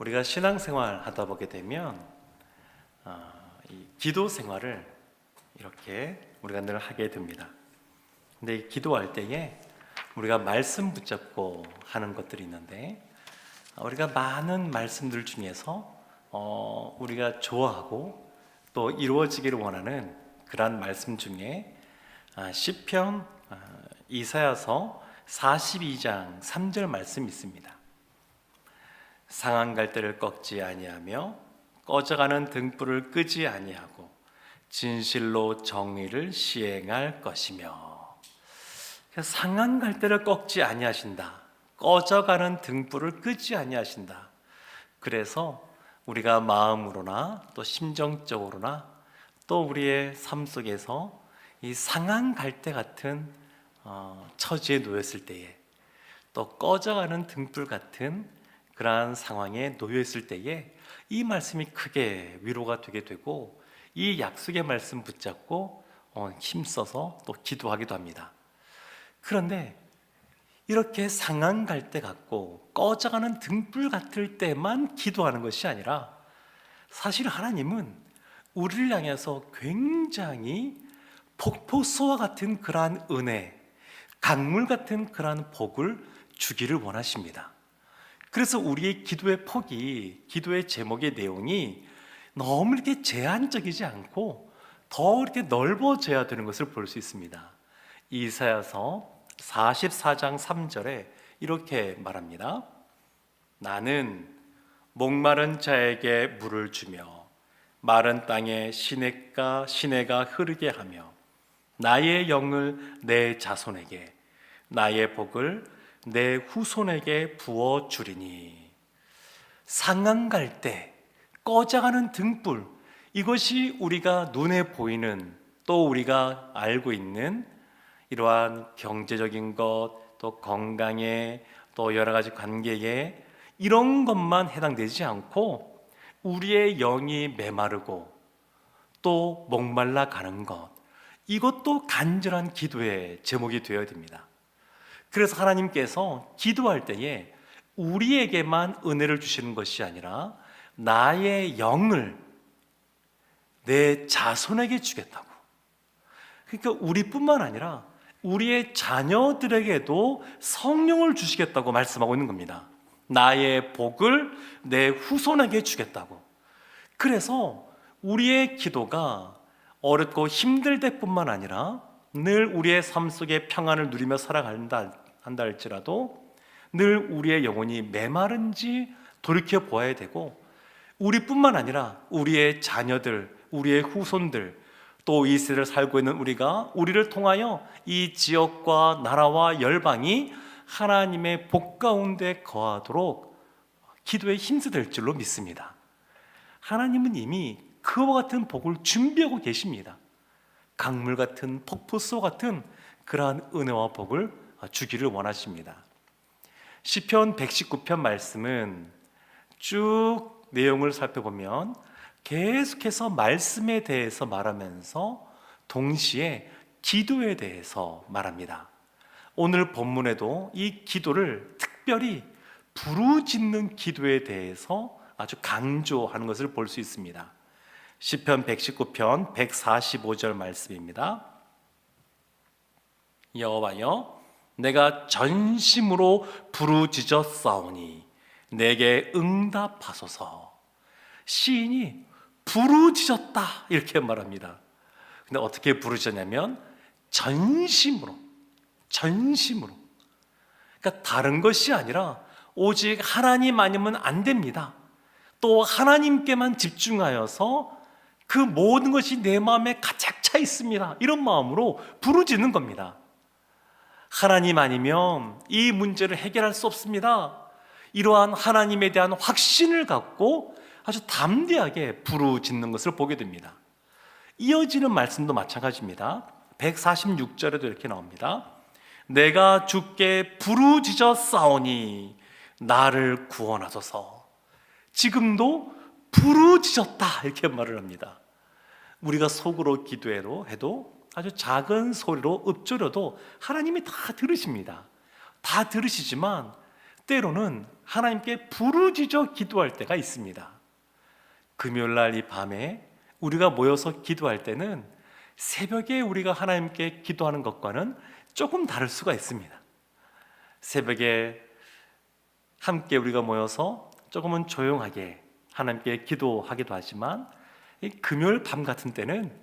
우리가 신앙생활 하다 보게 되면 이 기도 생활을 이렇게 우리가 늘 하게 됩니다. 근데 이 기도할 때에 우리가 말씀 붙잡고 하는 것들이 있는데, 우리가 많은 말씀들 중에서 우리가 좋아하고 또 이루어지기를 원하는 그러한 말씀 중에 시편 이사야서 42장 3절 말씀이 있습니다. 상한 갈대를 꺾지 아니하며 꺼져가는 등불을 끄지 아니하고 진실로 정의를 시행할 것이며. 상한 갈대를 꺾지 아니하신다, 꺼져가는 등불을 끄지 아니하신다. 그래서 우리가 마음으로나 또 심정적으로나 또 우리의 삶 속에서 이 상한 갈대 같은 처지에 놓였을 때에, 또 꺼져가는 등불 같은 그러한 상황에 놓여있을 때에 이 말씀이 크게 위로가 되게 되고, 이 약속의 말씀 붙잡고 힘써서 또 기도하기도 합니다. 그런데 이렇게 상한 갈대 같고 꺼져가는 등불 같을 때만 기도하는 것이 아니라, 사실 하나님은 우리를 향해서 굉장히 폭포수와 같은 그러한 은혜, 강물 같은 그러한 복을 주기를 원하십니다. 그래서 우리의 기도의 폭이, 기도의 제목의 내용이 너무 이렇게 제한적이지 않고 더 이렇게 넓어져야 되는 것을 볼 수 있습니다. 이사야서 44장 3절에 이렇게 말합니다. 나는 목마른 자에게 물을 주며 마른 땅에 시내가 흐르게 하며 나의 영을 내 자손에게, 나의 복을 내 후손에게 부어 주리니. 상한 갈대, 꺼져가는 등불, 이것이 우리가 눈에 보이는, 또 우리가 알고 있는 이러한 경제적인 것, 또 건강에, 또 여러 가지 관계에, 이런 것만 해당되지 않고 우리의 영이 메마르고 또 목말라 가는 것, 이것도 간절한 기도의 제목이 되어야 됩니다. 그래서 하나님께서 기도할 때에 우리에게만 은혜를 주시는 것이 아니라 나의 영을 내 자손에게 주겠다고. 그러니까 우리뿐만 아니라 우리의 자녀들에게도 성령을 주시겠다고 말씀하고 있는 겁니다. 나의 복을 내 후손에게 주겠다고. 그래서 우리의 기도가 어렵고 힘들 때뿐만 아니라 늘 우리의 삶 속에 평안을 누리며 살아간다 한다 할지라도 늘 우리의 영혼이 메마른지 돌이켜 보아야 되고, 우리뿐만 아니라 우리의 자녀들, 우리의 후손들, 또 이 세대를 살고 있는 우리를 통하여 이 지역과 나라와 열방이 하나님의 복 가운데 거하도록 기도에 힘쓰될 줄로 믿습니다. 하나님은 이미 그와 같은 복을 준비하고 계십니다. 강물 같은, 폭포수 같은 그러한 은혜와 복을 주기를 원하십니다. 시편 119편 말씀은 쭉 내용을 살펴보면 계속해서 말씀에 대해서 말하면서 동시에 기도에 대해서 말합니다. 오늘 본문에도 이 기도를 특별히 부르짖는 기도에 대해서 아주 강조하는 것을 볼 수 있습니다. 시편 119편 145절 말씀입니다. 여호와여, 내가 전심으로 부르짖었사오니 내게 응답하소서. 시인이 부르짖었다 이렇게 말합니다. 근데 어떻게 부르짖었냐면 전심으로. 그러니까 다른 것이 아니라 오직 하나님 아니면 안 됩니다. 또 하나님께만 집중하여서 그 모든 것이 내 마음에 가득 차 있습니다, 이런 마음으로 부르짖는 겁니다. 하나님 아니면 이 문제를 해결할 수 없습니다. 이러한 하나님에 대한 확신을 갖고 아주 담대하게 부르짖는 것을 보게 됩니다. 이어지는 말씀도 마찬가지입니다. 146절에도 이렇게 나옵니다. 내가 주께 부르짖었사오니 나를 구원하소서. 지금도 부르짖었다 이렇게 말을 합니다. 우리가 속으로 기도해도 아주 작은 소리로 읊조려도 하나님이 다 들으십니다. 다 들으시지만 때로는 하나님께 부르짖어 기도할 때가 있습니다. 금요일 날 이 밤에 우리가 모여서 기도할 때는 새벽에 우리가 하나님께 기도하는 것과는 조금 다를 수가 있습니다. 새벽에 함께 우리가 모여서 조금은 조용하게 하나님께 기도하기도 하지만, 이 금요일 밤 같은 때는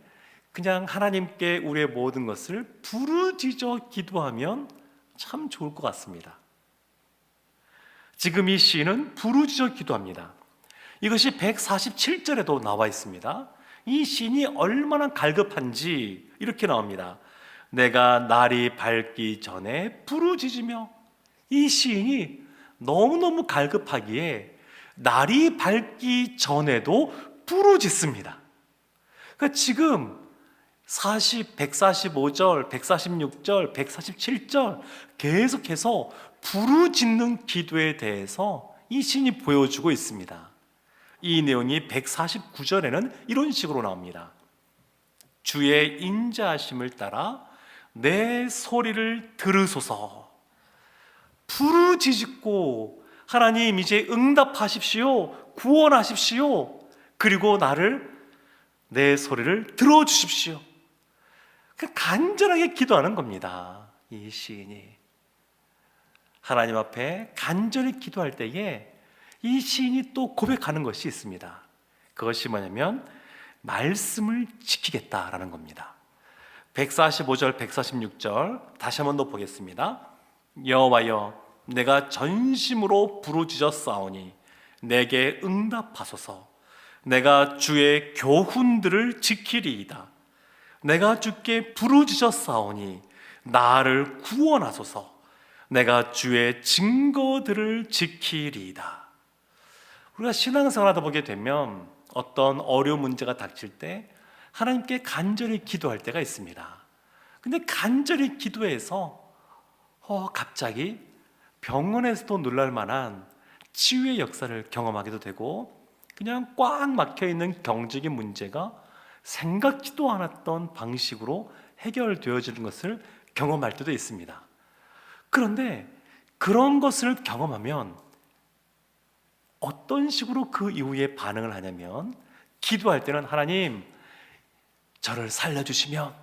그냥 하나님께 우리의 모든 것을 부르짖어 기도하면 참 좋을 것 같습니다. 지금 이 시인은 부르짖어 기도합니다. 이것이 147절에도 나와 있습니다. 이 시인이 얼마나 갈급한지 이렇게 나옵니다. 내가 날이 밝기 전에 부르짖으며. 이 시인이 너무너무 갈급하기에 날이 밝기 전에도 부르짖습니다. 그러니까 지금 145절, 146절, 147절 계속해서 부르짖는 기도에 대해서 이 시인이 보여주고 있습니다. 이 내용이 149절에는 이런 식으로 나옵니다. 주의 인자하심을 따라 내 소리를 들으소서. 부르짖고 하나님 이제 응답하십시오. 구원하십시오. 그리고 내 소리를 들어주십시오. 간절하게 기도하는 겁니다. 이 시인이 하나님 앞에 간절히 기도할 때에 이 시인이 또 고백하는 것이 있습니다. 그것이 뭐냐면 말씀을 지키겠다라는 겁니다. 145절, 146절 다시 한번 더 보겠습니다. 여호와여, 내가 전심으로 부르짖었사오니 내게 응답하소서. 내가 주의 교훈들을 지키리이다. 내가 주께 부르짖었사오니 나를 구원하소서. 내가 주의 증거들을 지키리이다. 우리가 신앙생활하다 보게 되면 어떤 어려운 문제가 닥칠 때 하나님께 간절히 기도할 때가 있습니다. 근데 간절히 기도해서 갑자기 병원에서도 놀랄 만한 치유의 역사를 경험하기도 되고, 그냥 꽉 막혀있는 경제적인 문제가 생각지도 않았던 방식으로 해결되어지는 것을 경험할 때도 있습니다. 그런데 그런 것을 경험하면 어떤 식으로 그 이후에 반응을 하냐면, 기도할 때는 하나님 저를 살려주시면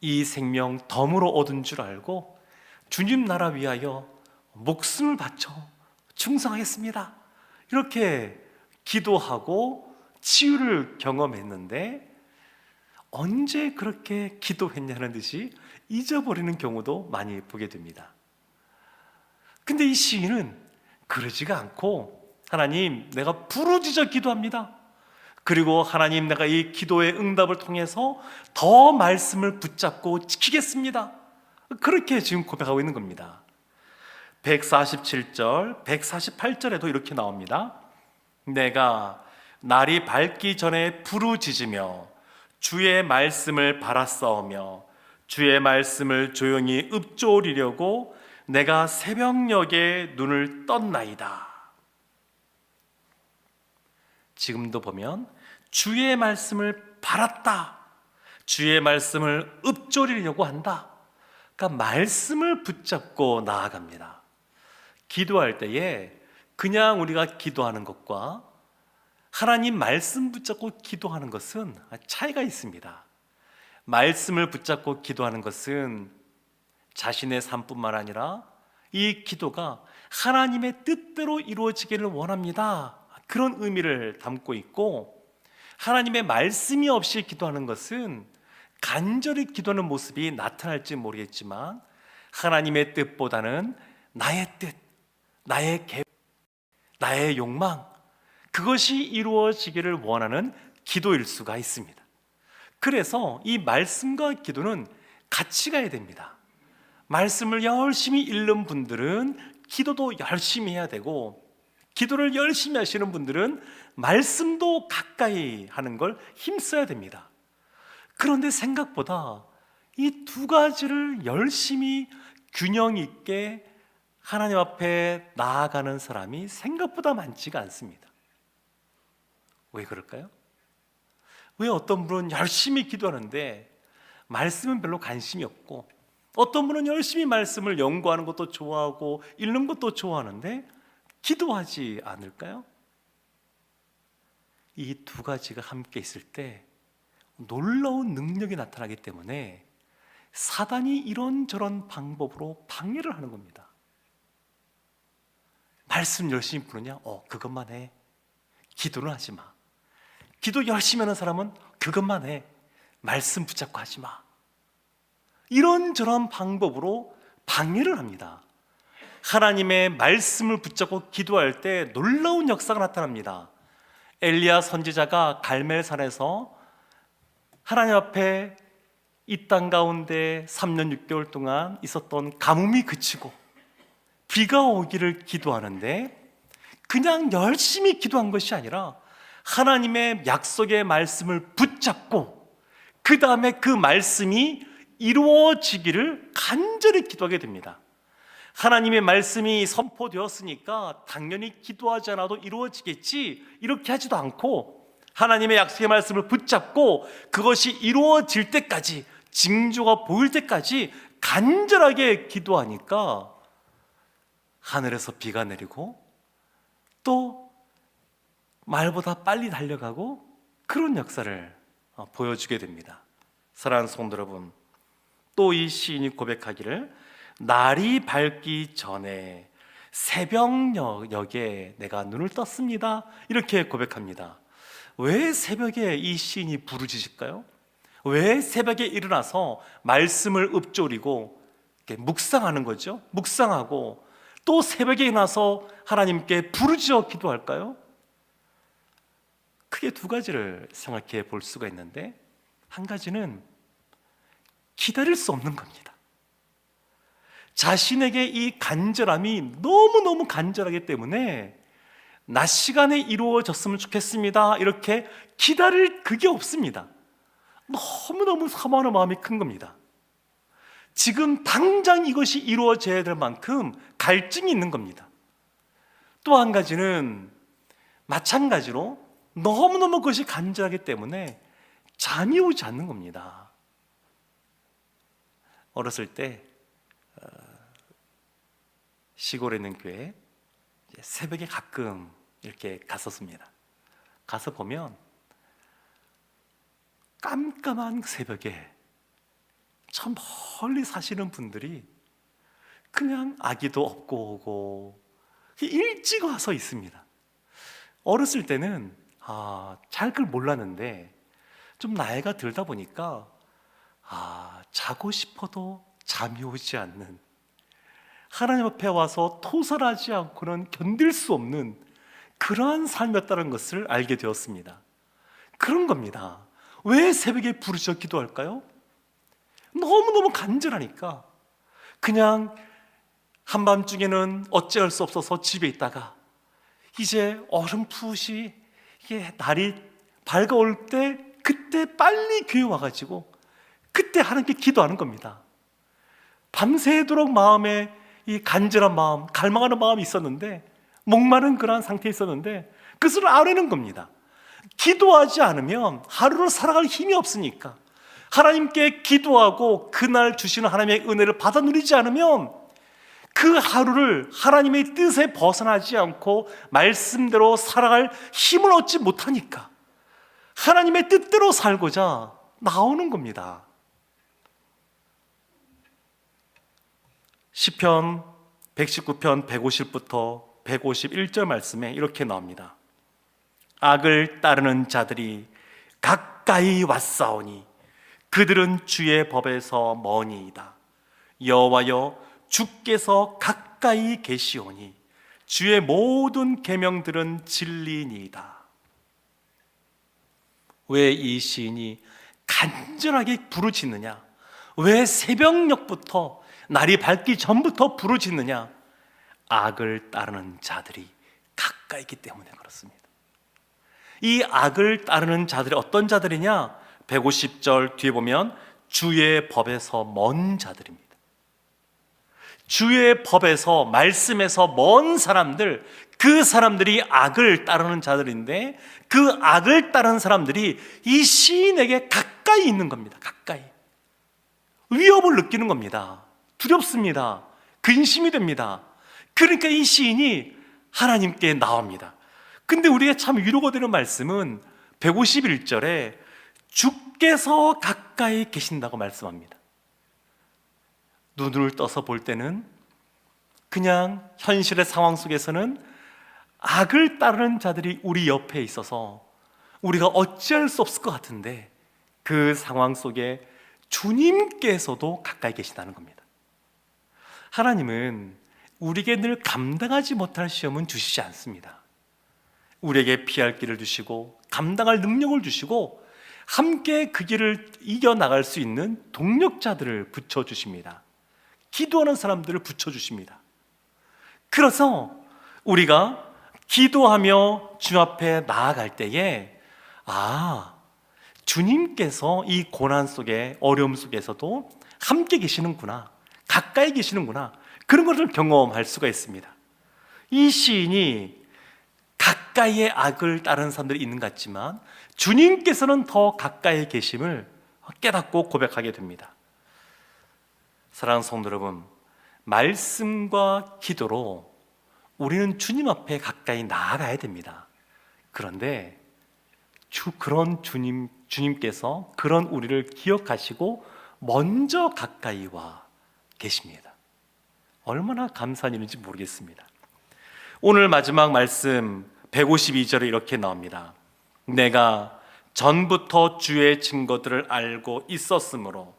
이 생명 덤으로 얻은 줄 알고 주님 나라 위하여 목숨을 바쳐 충성하겠습니다. 이렇게 기도하고 치유를 경험했는데, 언제 그렇게 기도했냐는 듯이 잊어버리는 경우도 많이 보게 됩니다. 근데 이 시인은 그러지가 않고 하나님 내가 부르짖어 기도합니다. 그리고 하나님 내가 이 기도의 응답을 통해서 더 말씀을 붙잡고 지키겠습니다. 그렇게 지금 고백하고 있는 겁니다. 147절, 148절에도 이렇게 나옵니다. 내가 날이 밝기 전에 부르짖으며 주의 말씀을 바라싸우며 주의 말씀을 조용히 읊조리려고 내가 새벽녘에 눈을 떴나이다. 지금도 보면 주의 말씀을 바랐다, 주의 말씀을 읊조리려고 한다. 그러니까 말씀을 붙잡고 나아갑니다. 기도할 때에 그냥 우리가 기도하는 것과 하나님 말씀 붙잡고 기도하는 것은 차이가 있습니다. 말씀을 붙잡고 기도하는 것은 자신의 삶뿐만 아니라 이 기도가 하나님의 뜻대로 이루어지기를 원합니다, 그런 의미를 담고 있고, 하나님의 말씀이 없이 기도하는 것은 간절히 기도하는 모습이 나타날지 모르겠지만 하나님의 뜻보다는 나의 뜻, 나의 계획, 나의 욕망, 그것이 이루어지기를 원하는 기도일 수가 있습니다. 그래서 이 말씀과 기도는 같이 가야 됩니다. 말씀을 열심히 읽는 분들은 기도도 열심히 해야 되고, 기도를 열심히 하시는 분들은 말씀도 가까이 하는 걸 힘써야 됩니다. 그런데 생각보다 이 두 가지를 열심히 균형 있게 하나님 앞에 나아가는 사람이 생각보다 많지가 않습니다. 왜 그럴까요? 왜 어떤 분은 열심히 기도하는데 말씀은 별로 관심이 없고, 어떤 분은 열심히 말씀을 연구하는 것도 좋아하고 읽는 것도 좋아하는데 기도하지 않을까요? 이 두 가지가 함께 있을 때 놀라운 능력이 나타나기 때문에 사단이 이런저런 방법으로 방해를 하는 겁니다. 말씀 열심히 부르냐? 그것만 해. 기도는 하지 마. 기도 열심히 하는 사람은 그것만 해. 말씀 붙잡고 하지 마. 이런저런 방법으로 방해를 합니다. 하나님의 말씀을 붙잡고 기도할 때 놀라운 역사가 나타납니다. 엘리야 선지자가 갈멜산에서 하나님 앞에 이 땅 가운데 3년 6개월 동안 있었던 가뭄이 그치고 비가 오기를 기도하는데 그냥 열심히 기도한 것이 아니라 하나님의 약속의 말씀을 붙잡고 그 다음에 그 말씀이 이루어지기를 간절히 기도하게 됩니다. 하나님의 말씀이 선포되었으니까 당연히 기도하지 않아도 이루어지겠지 이렇게 하지도 않고 하나님의 약속의 말씀을 붙잡고 그것이 이루어질 때까지, 징조가 보일 때까지 간절하게 기도하니까 하늘에서 비가 내리고 또 말보다 빨리 달려가고 그런 역사를 보여주게 됩니다. 사랑하는 성도 여러분, 또 이 시인이 고백하기를 날이 밝기 전에 새벽녘에 내가 눈을 떴습니다. 이렇게 고백합니다. 왜 새벽에 이 시인이 부르짖을까요? 왜 새벽에 일어나서 말씀을 읊조리고 묵상하는 거죠? 묵상하고 또 새벽에 일어나서 하나님께 부르짖어 기도할까요? 크게 두 가지를 생각해 볼 수가 있는데, 한 가지는 기다릴 수 없는 겁니다. 자신에게 이 간절함이 너무너무 간절하기 때문에 낮 시간에 이루어졌으면 좋겠습니다 이렇게 기다릴 그게 없습니다. 너무너무 사모하는 마음이 큰 겁니다. 지금 당장 이것이 이루어져야 될 만큼 갈증이 있는 겁니다. 또 한 가지는 마찬가지로 너무너무 그것이 간절하기 때문에 잠이 오지 않는 겁니다. 어렸을 때 시골에 있는 교회에 새벽에 가끔 이렇게 갔었습니다. 가서 보면 깜깜한 새벽에 저 멀리 사시는 분들이 그냥 아기도 업고 오고 일찍 와서 있습니다. 어렸을 때는 잘 그걸 몰랐는데 좀 나이가 들다 보니까 자고 싶어도 잠이 오지 않는, 하나님 앞에 와서 토설하지 않고는 견딜 수 없는 그러한 삶이었다는 것을 알게 되었습니다. 그런 겁니다. 왜 새벽에 부르짖어 기도할까요? 너무너무 간절하니까. 그냥 한밤중에는 어찌할 수 없어서 집에 있다가 이제 어렴풋이 이게 날이 밝아올 때 그때 빨리 교회 와가지고 그때 하나님께 기도하는 겁니다. 밤새도록 마음에 이 간절한 마음, 갈망하는 마음이 있었는데, 목마른 그러한 상태에 있었는데 그것을 알아내는 겁니다. 기도하지 않으면 하루를 살아갈 힘이 없으니까, 하나님께 기도하고 그날 주시는 하나님의 은혜를 받아 누리지 않으면 그 하루를 하나님의 뜻에 벗어나지 않고 말씀대로 살아갈 힘을 얻지 못하니까 하나님의 뜻대로 살고자 나오는 겁니다. 시편 119편 150부터 151절 말씀에 이렇게 나옵니다. 악을 따르는 자들이 가까이 왔사오니 그들은 주의 법에서 머니이다. 여호와여, 주께서 가까이 계시오니 주의 모든 계명들은 진리니이다. 왜 이 시인이 간절하게 부르짖느냐? 왜 새벽녘부터, 날이 밝기 전부터 부르짖느냐? 악을 따르는 자들이 가까이 있기 때문에 그렇습니다. 이 악을 따르는 자들이 어떤 자들이냐? 150절 뒤에 보면 주의 법에서 먼 자들입니다. 주의 법에서, 말씀에서 먼 사람들, 그 사람들이 악을 따르는 자들인데 그 악을 따르는 사람들이 이 시인에게 가까이 있는 겁니다. 가까이. 위협을 느끼는 겁니다. 두렵습니다. 근심이 됩니다. 그러니까 이 시인이 하나님께 나옵니다. 근데 우리가 참 위로가 되는 말씀은 151절에 주께서 가까이 계신다고 말씀합니다. 눈을 떠서 볼 때는 그냥 현실의 상황 속에서는 악을 따르는 자들이 우리 옆에 있어서 우리가 어찌할 수 없을 것 같은데, 그 상황 속에 주님께서도 가까이 계시다는 겁니다. 하나님은 우리에게 늘 감당하지 못할 시험은 주시지 않습니다. 우리에게 피할 길을 주시고 감당할 능력을 주시고 함께 그 길을 이겨나갈 수 있는 동력자들을 붙여주십니다. 기도하는 사람들을 붙여주십니다. 그래서 우리가 기도하며 주 앞에 나아갈 때에 주님께서 이 고난 속에, 어려움 속에서도 함께 계시는구나, 가까이 계시는구나, 그런 것을 경험할 수가 있습니다. 이 시인이 가까이에 악을 따르는 사람들이 있는 것 같지만 주님께서는 더 가까이 계심을 깨닫고 고백하게 됩니다. 사랑하는 성도 여러분, 말씀과 기도로 우리는 주님 앞에 가까이 나아가야 됩니다. 그런데 그런 주님께서 그런 우리를 기억하시고 먼저 가까이 와 계십니다. 얼마나 감사한 일인지 모르겠습니다. 오늘 마지막 말씀 152절에 이렇게 나옵니다. 내가 전부터 주의 증거들을 알고 있었으므로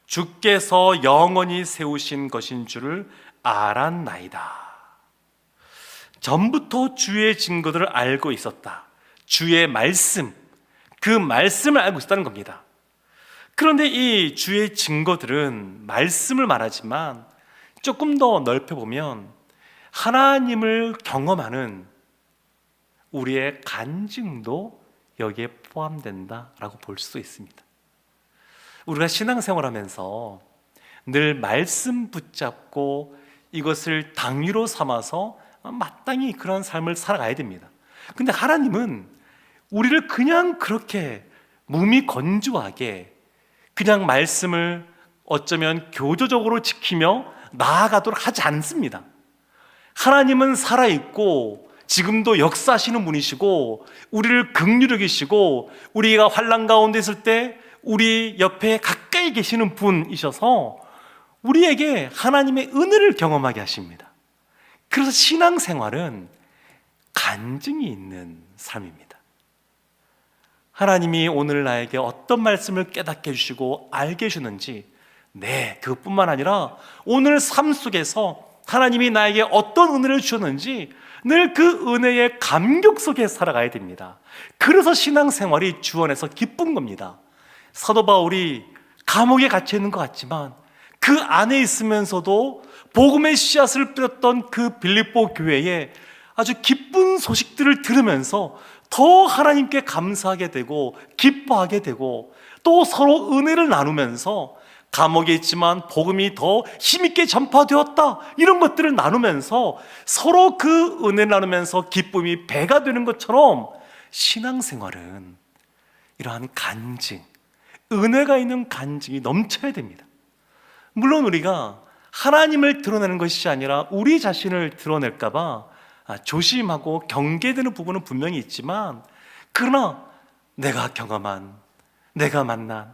주께서 영원히 세우신 것인 줄을 알았나이다. 전부터 주의 증거들을 알고 있었다. 주의 말씀, 그 말씀을 알고 있었다는 겁니다. 그런데 이 주의 증거들은 말씀을 말하지만 조금 더 넓혀보면 하나님을 경험하는 우리의 간증도 여기에 포함된다라고 볼 수 있습니다. 우리가 신앙생활하면서 늘 말씀 붙잡고 이것을 당위로 삼아서 마땅히 그런 삶을 살아가야 됩니다. 근데 하나님은 우리를 그냥 그렇게 몸이 건조하게 그냥 말씀을 어쩌면 교조적으로 지키며 나아가도록 하지 않습니다. 하나님은 살아있고 지금도 역사하시는 분이시고 우리를 긍휼히 여기시고 우리가 환난 가운데 있을 때 우리 옆에 가까이 계시는 분이셔서 우리에게 하나님의 은혜를 경험하게 하십니다. 그래서 신앙생활은 간증이 있는 삶입니다. 하나님이 오늘 나에게 어떤 말씀을 깨닫게 해주시고 알게 해주는지, 그뿐만 아니라 오늘 삶 속에서 하나님이 나에게 어떤 은혜를 주셨는지 늘 그 은혜의 감격 속에 살아가야 됩니다. 그래서 신앙생활이 주 안에서 기쁜 겁니다. 사도 바울이 감옥에 갇혀 있는 것 같지만 그 안에 있으면서도 복음의 씨앗을 뿌렸던 그 빌립보 교회에 아주 기쁜 소식들을 들으면서 더 하나님께 감사하게 되고 기뻐하게 되고 또 서로 은혜를 나누면서 감옥에 있지만 복음이 더 힘있게 전파되었다, 이런 것들을 나누면서 서로 그 은혜를 나누면서 기쁨이 배가 되는 것처럼 신앙생활은 이러한 간증, 은혜가 있는 간증이 넘쳐야 됩니다. 물론 우리가 하나님을 드러내는 것이 아니라 우리 자신을 드러낼까 봐 조심하고 경계되는 부분은 분명히 있지만, 그러나 내가 경험한, 내가 만난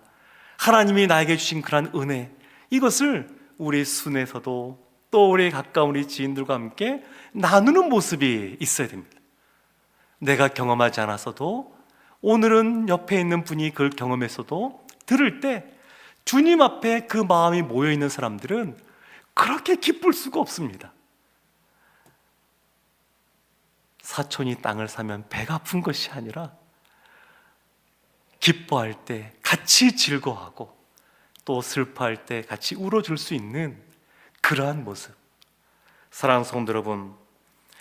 하나님이 나에게 주신 그러한 은혜, 이것을 우리 순에서도 또 우리 가까운 우리 지인들과 함께 나누는 모습이 있어야 됩니다. 내가 경험하지 않아서도 오늘은 옆에 있는 분이 그걸 경험해서도 들을 때 주님 앞에 그 마음이 모여있는 사람들은 그렇게 기쁠 수가 없습니다. 사촌이 땅을 사면 배가 아픈 것이 아니라 기뻐할 때 같이 즐거워하고 또 슬퍼할 때 같이 울어줄 수 있는 그러한 모습. 사랑하는 성도 여러분,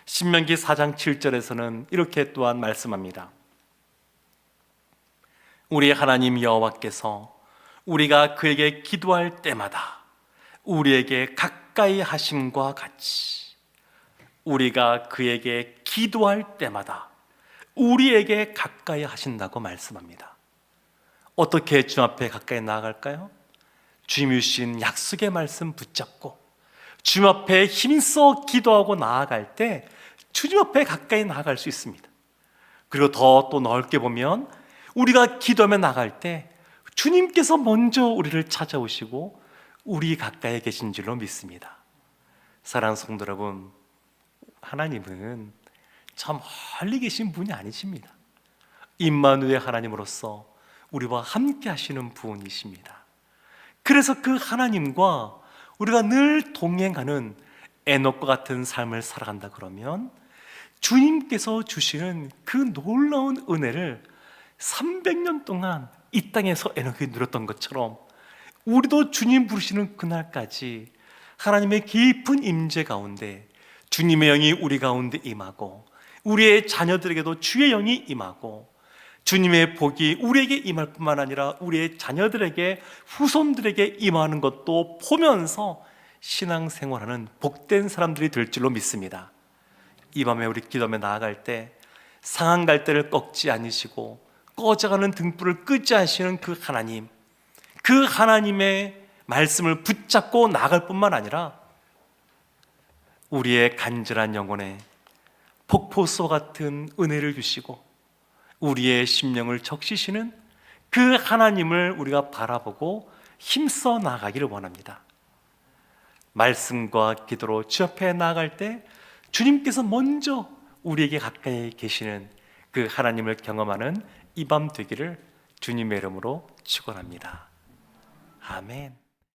신명기 4장 7절에서는 이렇게 또한 말씀합니다. 우리 하나님 여호와께서 우리가 그에게 기도할 때마다 우리에게 가까이 하심과 같이 우리가 그에게 기도할 때마다 우리에게 가까이 하신다고 말씀합니다. 어떻게 주 앞에 가까이 나아갈까요? 주님이 주신 약속의 말씀 붙잡고 주님 앞에 힘써 기도하고 나아갈 때 주님 앞에 가까이 나아갈 수 있습니다. 그리고 더 또 넓게 보면 우리가 기도하며 나갈 때 주님께서 먼저 우리를 찾아오시고 우리 가까이 계신 줄로 믿습니다. 사랑하는 성도 여러분, 하나님은 참 멀리 계신 분이 아니십니다. 임마누엘 하나님으로서 우리와 함께 하시는 분이십니다. 그래서 그 하나님과 우리가 늘 동행하는 에녹과 같은 삶을 살아간다 그러면 주님께서 주시는 그 놀라운 은혜를 300년 동안 이 땅에서 에녹이 누렸던 것처럼 우리도 주님 부르시는 그날까지 하나님의 깊은 임재 가운데 주님의 영이 우리 가운데 임하고 우리의 자녀들에게도 주의 영이 임하고 주님의 복이 우리에게 임할 뿐만 아니라 우리의 자녀들에게 후손들에게 임하는 것도 보면서 신앙생활하는 복된 사람들이 될 줄로 믿습니다. 이 밤에 우리 기도하며 나아갈 때 상한 갈대를 꺾지 않으시고 꺼져가는 등불을 끄지 않으시는 그 하나님, 그 하나님의 말씀을 붙잡고 나아갈 뿐만 아니라 우리의 간절한 영혼에 폭포수 같은 은혜를 주시고 우리의 심령을 적시시는 그 하나님을 우리가 바라보고 힘써 나아가기를 원합니다. 말씀과 기도로 주 앞에 나아갈 때 주님께서 먼저 우리에게 가까이 계시는 그 하나님을 경험하는 이 밤 되기를 주님의 이름으로 축원합니다. 아멘.